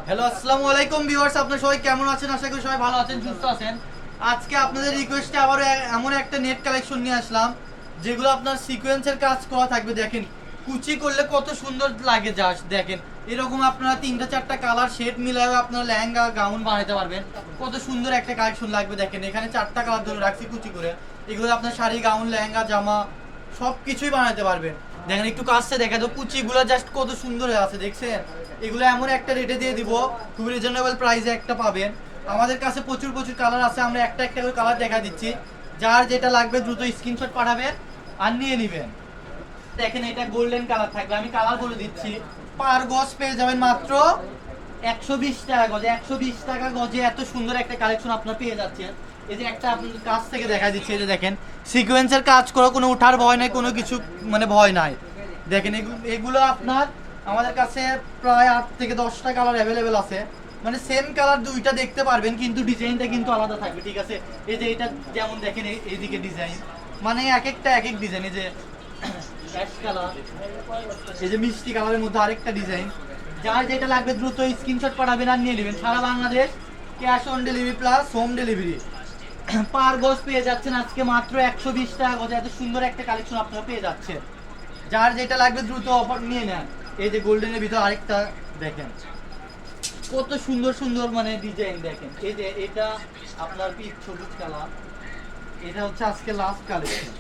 Hello আসসালামু আলাইকুম viewers, আপনারা সবাই কেমন আছেন? আশা করি সবাই ভালো আছেন, সুস্থ আছেন। আজকে আপনাদের রিকোয়েস্টে আবার এমন একটা নেট কালেকশন নিয়ে আসলাম যেগুলো আপনার সিকোয়েন্সের কাজ করা থাকবে। দেখেন কুচি করলে কত সুন্দর লাগে, জাস্ট দেখেন। এরকম আপনারা 3টা 4টা কালার শেড মিলায়ে আপনারা লেহেঙ্গা গাউন বানাতে পারবেন। কত সুন্দর একটা কালেকশন লাগবে দেখেন। এখানে 4টা কালার ধরে রাখছি কুচি করে। এগুলো আপনার শাড়ি, গাউন, লেহেঙ্গা, জামা সব কিছুই বানাতে পারবেন। দেখেন একটু কাছে দেখা তো কুচিগুলো জাস্ট কত সুন্দর হয়ে আছে, দেখছেন? এগুলো এমন একটা রেটে দিয়ে দিব, খুবই রিজনেবল প্রাইসে একটা পাবেন। আমাদের কাছে প্রচুর প্রচুর কালার আছে, আমরা একটা একটা করে কালার দেখা দিচ্ছি। যার যেটা লাগবে দ্রুত স্ক্রিনশট পাঠাবেন আর নিয়ে নেবেন। দেখেন এটা গোল্ডেন কালার থাকবে, আমি কালার বলে দিচ্ছি। পার গজ পেয়ে যাবেন মাত্র 120 টাকা গজে। 120 টাকা গজে এত সুন্দর একটা কালেকশন আপনারা পেয়ে যাচ্ছেন। এই যে একটা আপনাদের কাছ থেকে দেখা দিচ্ছে, এই যে দেখেন সিকোয়েন্সের কাজ করো, কোনো উঠার ভয় নাই, কোনো কিছু মানে ভয় নাই। দেখেন এগুলো আপনার আমাদের কাছে প্রায় 8 থেকে 10টা কালার অ্যাভেলেবেল আছে। মানে সেম কালার দুইটা দেখতে পারবেন, কিন্তু ডিজাইনটা কিন্তু আলাদা থাকবে, ঠিক আছে? এই যে এটা যেমন দেখেন এইদিকে ডিজাইন, মানে এক একটা এক এক ডিজাইন। এই যে অ্যাশ কালার, এই যে মিষ্টি কালারের মধ্যে আরেকটা ডিজাইন। যার যেটা লাগবে দ্রুত স্ক্রিনশট পাঠাবেন আর নিয়ে নেবেন। সারা Bangladesh cash on delivery plus home delivery. Per গজ পেয়ে যাচ্ছেন আজকে মাত্র 120 টাকা গজে। এত সুন্দর একটা কালেকশন আপনারা পেয়ে যাচ্ছেন। যার যেটা লাগবে দ্রুত অফার নিয়ে নেন। এই যে গোল্ডেনের ভিতর আরেকটা দেখেন, কত সুন্দর সুন্দর মানে ডিজাইন দেখেন। এই যে এটা আপনার পিচ সবুজ কালার, এটা হচ্ছে আজকে লাস্ট কালেকশন।